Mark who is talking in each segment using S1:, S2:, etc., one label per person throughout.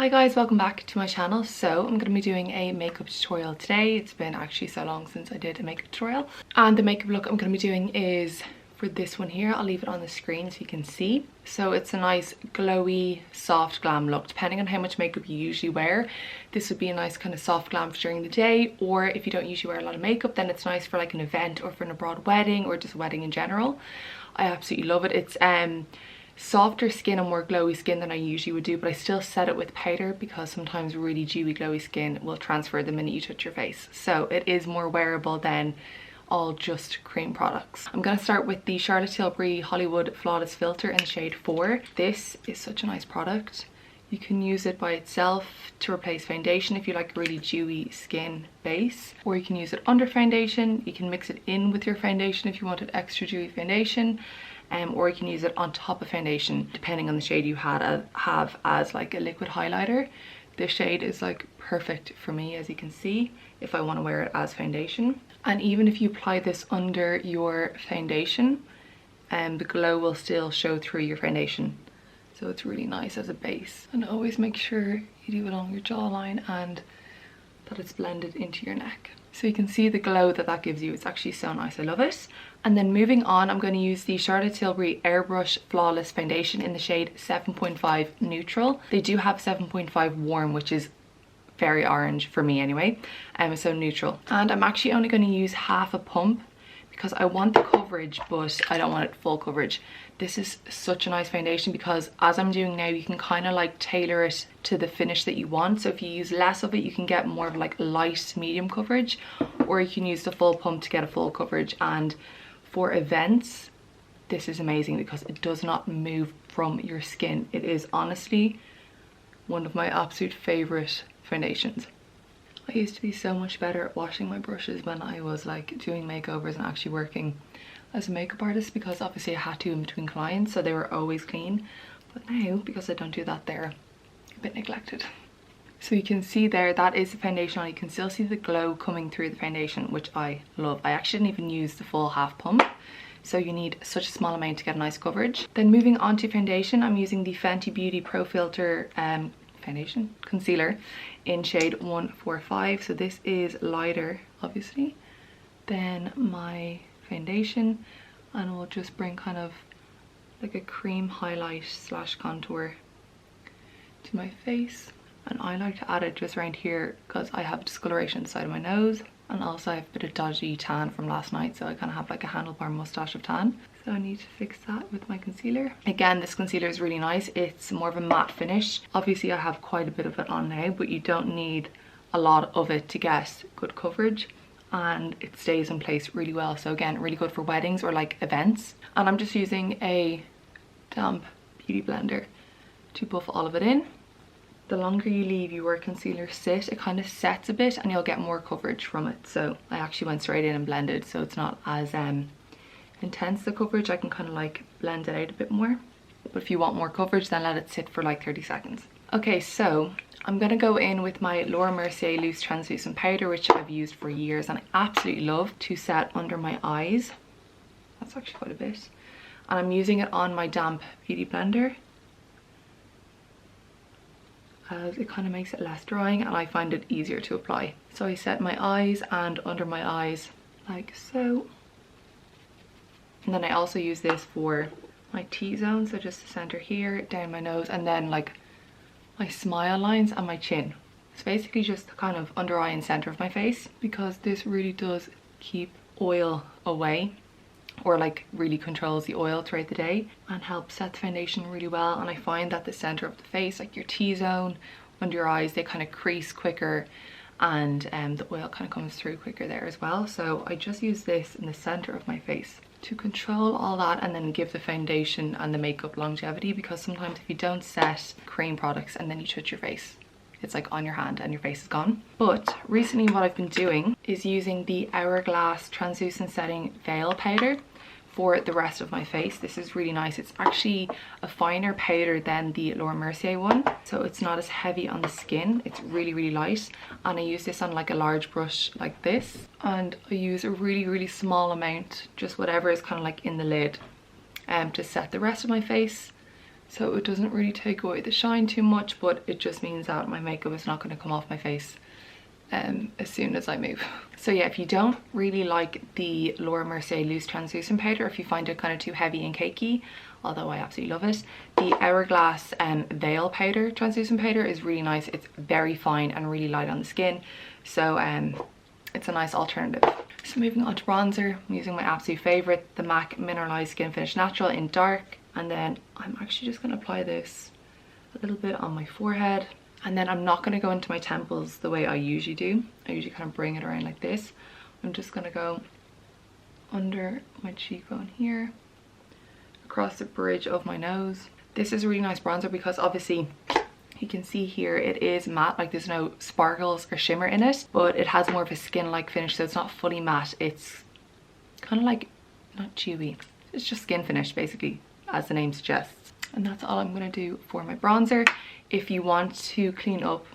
S1: Hi guys, welcome back to my channel. So I'm going to be doing a makeup tutorial today. It's been actually so long since I did a makeup tutorial. And the makeup look I'm going to be doing is for this one here. I'll leave it on the screen so you can see. So it's a nice glowy, soft glam look. Depending on how much makeup you usually wear, this would be a nice kind of soft glam for during the day. Or if you don't usually wear a lot of makeup, then it's nice for like an event or for an abroad wedding or just a wedding in general. I absolutely love it. It's softer skin and more glowy skin than I usually would do, but I still set it with powder because sometimes really dewy glowy skin will transfer the minute you touch your face. So it is more wearable than all just cream products. I'm going to start with the Charlotte Tilbury Hollywood Flawless Filter in the shade 4. This is such a nice product. You can use it by itself to replace foundation if you like a really dewy skin base, or you can use it under foundation. You can mix it in with your foundation if you wanted extra dewy foundation. Or you can use it on top of foundation depending on the shade you have as like a liquid highlighter. This shade is like perfect for me, as you can see, if I want to wear it as foundation. And even if you apply this under your foundation, the glow will still show through your foundation. So it's really nice as a base. And always make sure you do it along your jawline and that it's blended into your neck. So you can see the glow that gives you. It's actually so nice. I love it. And then moving on, I'm going to use the Charlotte Tilbury Airbrush Flawless Foundation in the shade 7.5 Neutral. They do have 7.5 Warm, which is very orange for me anyway. So neutral. And I'm actually only going to use half a pump because I want the coverage, but I don't want it full coverage. This is such a nice foundation because, as I'm doing now, you can kind of like tailor it to the finish that you want. So if you use less of it, you can get more of like light medium coverage, or you can use the full pump to get a full coverage. And for events, this is amazing because it does not move from your skin. It is honestly one of my absolute favorite foundations. I used to be so much better at washing my brushes when I was like doing makeovers and actually working as a makeup artist, because obviously I had to in between clients, so they were always clean. But now, because I don't do that, they're a bit neglected. So you can see there, that is the foundation on. You can still see the glow coming through the foundation, which I love. I actually didn't even use the full half pump, so you need such a small amount to get a nice coverage. Then moving on to foundation, I'm using the Fenty Beauty Pro Filter foundation concealer in shade 145. So this is lighter obviously than my foundation, and will just bring kind of like a cream highlight slash contour to my face. And I like to add it just around here because I have discoloration on the side of my nose, and also I have a bit of dodgy tan from last night, so I kind of have like a handlebar mustache of tan. So I need to fix that with my concealer. Again, this concealer is really nice. It's more of a matte finish. Obviously I have quite a bit of it on now, but you don't need a lot of it to get good coverage, and it stays in place really well. So again, really good for weddings or like events. And I'm just using a damp beauty blender to buff all of it in. The longer you leave your concealer sit, it kind of sets a bit and you'll get more coverage from it. So I actually went straight in and blended, so it's not as intense the coverage. I can kind of like blend it out a bit more. But if you want more coverage, then let it sit for like 30 seconds. Okay, so I'm going to go in with my Laura Mercier Loose Translucent Powder, which I've used for years and I absolutely love, to set under my eyes. That's actually quite a bit. And I'm using it on my damp beauty blender, as it kind of makes it less drying and I find it easier to apply. So I set my eyes and under my eyes like so. And then I also use this for my T-zone, so just the center here, down my nose, and then like my smile lines and my chin. It's basically just the kind of under eye and center of my face, because this really does keep oil away, or like really controls the oil throughout the day and helps set the foundation really well. And I find that the center of the face, like your T-zone, under your eyes, they kind of crease quicker, and the oil kind of comes through quicker there as well. So I just use this in the center of my face to control all that and then give the foundation and the makeup longevity, because sometimes if you don't set cream products and then you touch your face, it's like on your hand and your face is gone. But recently what I've been doing is using the Hourglass Translucent Setting Veil Powder for the rest of my face. This is really nice. It's actually a finer powder than the Laura Mercier one, so it's not as heavy on the skin. It's really, really light, and I use this on like a large brush like this, and I use a really, really small amount, just whatever is kind of like in the lid, to set the rest of my face. so it doesn't really take away the shine too much, but it just means that my makeup is not going to come off my face as soon as I move. So yeah, if you don't really like the Laura Mercier loose translucent powder, if you find it kind of too heavy and cakey, although I absolutely love it, the Hourglass Veil powder, translucent powder, is really nice. It's very fine and really light on the skin, so it's a nice alternative. So moving on to bronzer, I'm using my absolute favorite, the MAC Mineralized Skin Finish Natural in dark, and then I'm actually just going to apply this a little bit on my forehead. And then I'm not going to go into my temples the way I usually do. I usually kind of bring it around like this. I'm just going to go under my cheekbone here, across the bridge of my nose. This is a really nice bronzer because obviously you can see here it is matte, like there's no sparkles or shimmer in it, but it has more of a skin-like finish, so it's not fully matte. It's kind of like, not chewy, it's just skin finish basically, as the name suggests. And that's all I'm going to do for my bronzer. If you want to clean up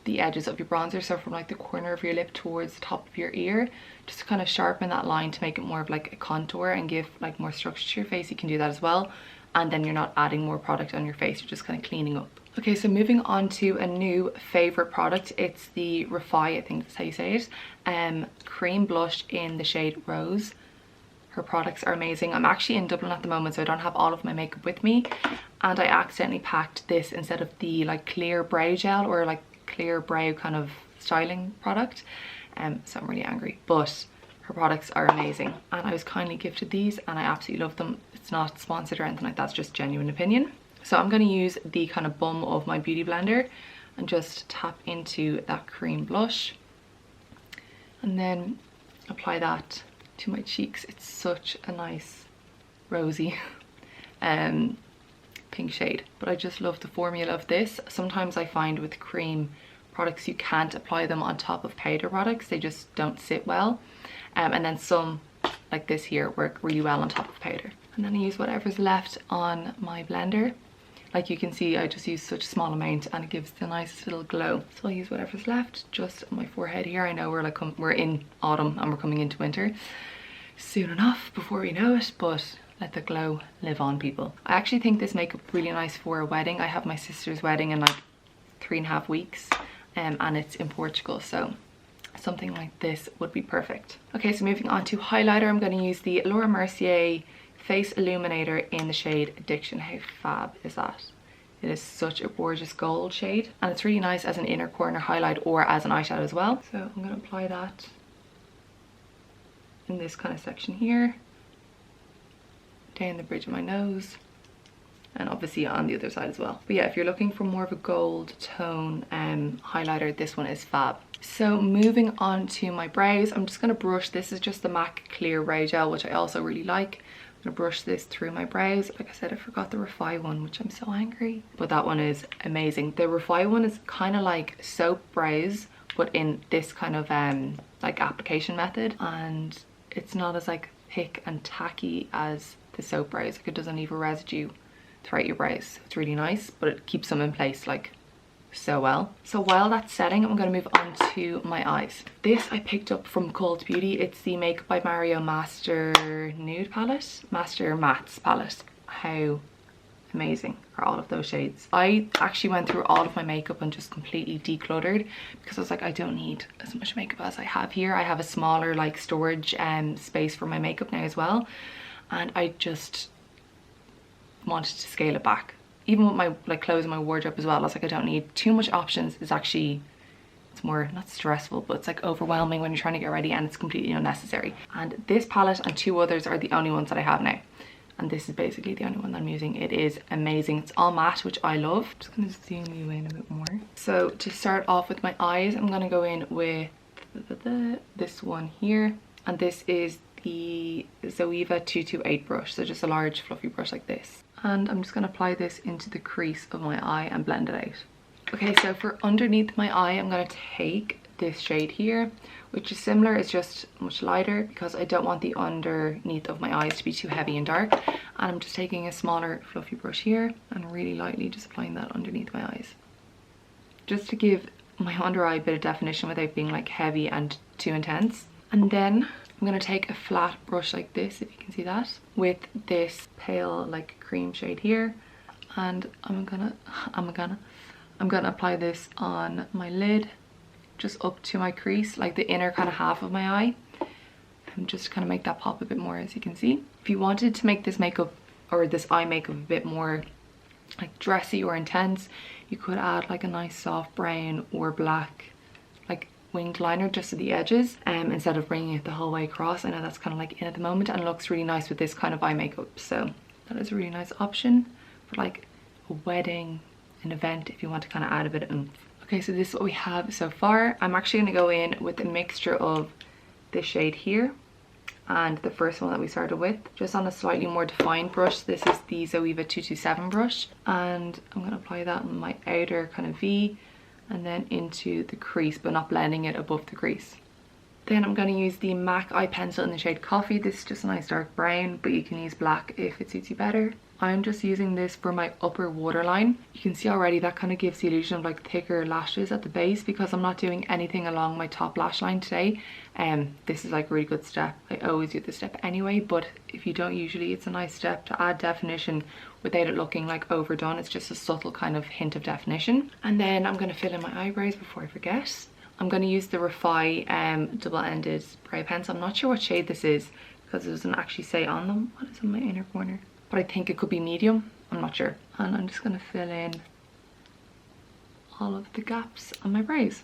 S1: the edges of your bronzer, so from like the corner of your lip towards the top of your ear, just to kind of sharpen that line to make it more of like a contour and give like more structure to your face, you can do that as well. And then you're not adding more product on your face, you're just kind of cleaning up. Okay, so moving on to a new favorite product. It's the Refi, I think that's how you say it, cream blush in the shade Rose. Her products are amazing. I'm actually in Dublin at the moment, so I don't have all of my makeup with me, and I accidentally packed this instead of the like clear brow gel or like clear brow kind of styling product, so I'm really angry, but her products are amazing and I was kindly gifted these and I absolutely love them. It's not sponsored or anything like that, it's just genuine opinion. So I'm going to use the kind of bum of my beauty blender and just tap into that cream blush and then apply that to my cheeks. It's such a nice rosy pink shade, but I just love the formula of this. Sometimes I find with cream products you can't apply them on top of powder products, they just don't sit well, and then some like this here work really well on top of powder. And then I use whatever's left on my blender. Like you can see, I just use such a small amount and it gives the nice little glow. So I'll use whatever's left just on my forehead here. I know we're in autumn and we're coming into winter soon enough before we know it, but let the glow live on, people. I actually think this makeup really nice for a wedding. I have my sister's wedding in like 3.5 weeks and it's in Portugal, so something like this would be perfect. Okay, so moving on to highlighter, I'm going to use the Laura Mercier Face Illuminator in the shade Addiction. How fab is that? It is such a gorgeous gold shade and it's really nice as an inner corner highlight or as an eyeshadow as well. So I'm going to apply that in this kind of section here, down the bridge of my nose, and obviously on the other side as well. But yeah, if you're looking for more of a gold tone highlighter, this one is fab. So moving on to my brows, I'm just going to brush, this is just the MAC Clear Brow Gel, which I also really like. I'm going to brush this through my brows. Like I said, I forgot the Refi one, which I'm so angry, but that one is amazing. The Refi one is kind of like soap brows, but in this kind of like application method, and it's not as like thick and tacky as the soap brows. Like it doesn't leave a residue throughout your brows. It's really nice, but it keeps them in place like so well. So while that's setting, I'm going to move on to my eyes. This I picked up from Cult Beauty. It's the Makeup by Mario Master Nude palette, Master Mattes palette. How amazing are all of those shades. I actually went through all of my makeup and just completely decluttered because I was like, I don't need as much makeup as I have here. I have a smaller like storage space for my makeup now as well, and I just wanted to scale it back. Even with my like clothes in my wardrobe as well, I was like, I don't need too much options. It's actually, it's more not stressful, but it's like overwhelming when you're trying to get ready and it's completely unnecessary. And this palette and 2 others are the only ones that I have now, and this is basically the only one that I'm using. It is amazing. It's all matte, which I love. I'm just gonna zoom you in a bit more. So to start off with my eyes, I'm gonna go in with this one here, and this is the Zoeva 228 brush, so just a large fluffy brush like this. And I'm just going to apply this into the crease of my eye and blend it out. Okay, so for underneath my eye, I'm going to take this shade here, which is similar, it's just much lighter because I don't want the underneath of my eyes to be too heavy and dark. And I'm just taking a smaller fluffy brush here and really lightly just applying that underneath my eyes, just to give my under eye a bit of definition without being like heavy and too intense. And then I'm going to take a flat brush like this, if you can see that, with this pale like cream shade here, and I'm gonna apply this on my lid, just up to my crease, like the inner kind of half of my eye, and just kind of make that pop a bit more, as you can see. If you wanted to make this makeup or this eye makeup a bit more like dressy or intense, you could add like a nice soft brown or black like winged liner just at the edges, instead of bringing it the whole way across. I know that's kind of like in at the moment, and it looks really nice with this kind of eye makeup, so that is a really nice option for like a wedding, an event, if you want to kind of add a bit of oomph. Okay, so this is what we have so far. I'm actually going to go in with a mixture of this shade here and the first one that we started with, just on a slightly more defined brush. This is the Zoeva 227 brush, and I'm going to apply that on my outer kind of V and then into the crease, but not blending it above the crease. Then I'm going to use the MAC eye pencil in the shade Coffee. This is just a nice dark brown, but you can use black if it suits you better. I'm just using this for my upper waterline. You can see already that kind of gives the illusion of like thicker lashes at the base, because I'm not doing anything along my top lash line today. This is like a really good step. I always do this step anyway, but if you don't usually, it's a nice step to add definition without it looking like overdone. It's just a subtle kind of hint of definition. And then I'm going to fill in my eyebrows before I forget. I'm going to use the Refi double-ended brow pencil. I'm not sure what shade this is because it doesn't actually say on them what is in my inner corner, but I think it could be medium. I'm not sure. And I'm just going to fill in all of the gaps on my brows.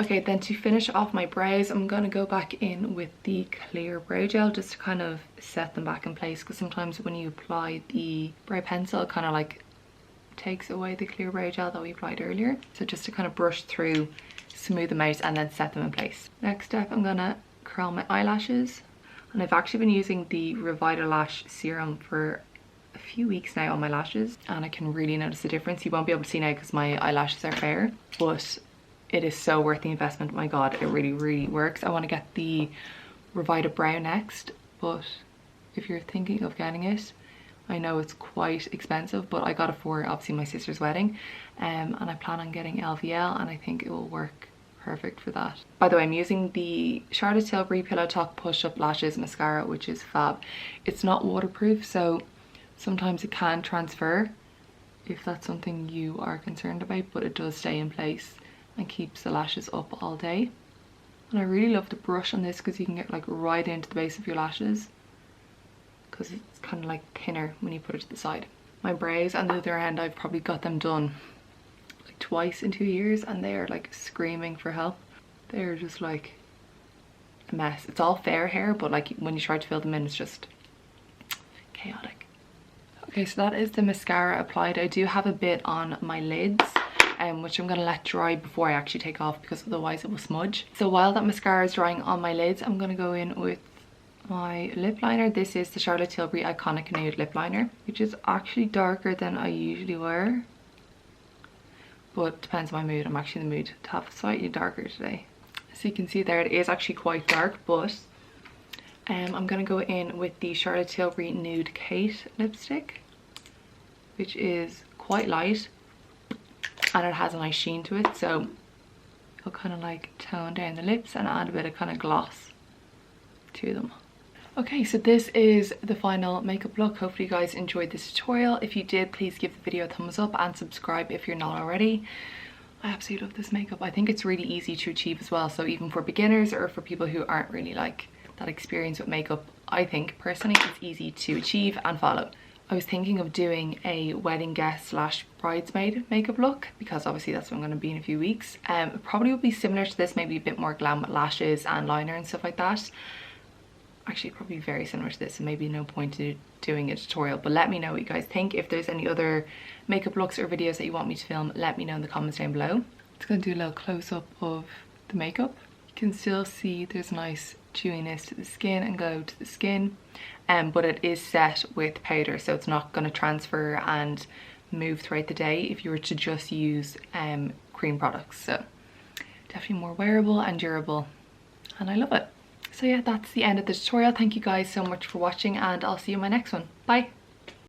S1: Okay, then to finish off my brows, I'm going to go back in with the clear brow gel just to kind of set them back in place, because sometimes when you apply the brow pencil, it kind of like takes away the clear brow gel that we applied earlier. So just to kind of brush through, smooth them out, and then set them in place. Next step, I'm going to curl my eyelashes, and I've actually been using the Revitalash serum for a few weeks now on my lashes, and I can really notice the difference. You won't be able to see now because my eyelashes are fair, but it is so worth the investment. My god, it really works. I want to get the Revita Brow next, but if you're thinking of getting it, I know it's quite expensive, but I got it for obviously my sister's wedding, and I plan on getting LVL, and I think it will work perfect for that. By the way, I'm using the Charlotte Tilbury Pillow Talk Push Up Lashes mascara, which is fab. It's not waterproof, so sometimes it can transfer if that's something you are concerned about, but it does stay in place and keeps the lashes up all day. And I really love the brush on this because you can get like right into the base of your lashes, because it's kind of like thinner when you put it to the side. My brows on the other end, I've probably got them done like twice in 2 years, and they are like screaming for help. They're just like a mess. It's all fair hair, but like when you try to fill them in, it's just chaotic. Okay, so that is the mascara applied. I do have a bit on my lids, which I'm going to let dry before I actually take off, because otherwise it will smudge. So while that mascara is drying on my lids, I'm going to go in with my lip liner. This is the Charlotte Tilbury Iconic Nude Lip Liner, which is actually darker than I usually wear, but depends on my mood. I'm actually in the mood to have slightly darker today. So you can see there, it is actually quite dark, but I'm going to go in with the Charlotte Tilbury Nude Kate lipstick, which is quite light and it has a nice sheen to it, so it'll kind of like tone down the lips and add a bit of kind of gloss to them. Okay, so this is the final makeup look. Hopefully you guys enjoyed this tutorial. If you did, please give the video a thumbs up and subscribe if you're not already. I absolutely love this makeup. I think it's really easy to achieve as well, so even for beginners or for people who aren't really like that experienced with makeup, I think personally it's easy to achieve and follow. I was thinking of doing a wedding guest slash bridesmaid makeup look, because obviously that's what I'm going to be in a few weeks. It probably would be similar to this, maybe a bit more glam with lashes and liner and stuff like that. Actually probably very similar to this, and maybe no point to doing a tutorial, but let me know what you guys think. If there's any other makeup looks or videos that you want me to film, let me know in the comments down below. Just going to do a little close-up of the makeup. You can still see there's nice dewiness to the skin and glow to the skin, but it is set with powder, so it's not going to transfer and move throughout the day if you were to just use cream products. So definitely more wearable and durable, and I love it. So yeah, that's the end of the tutorial. Thank you guys so much for watching, and I'll see you in my next one. Bye.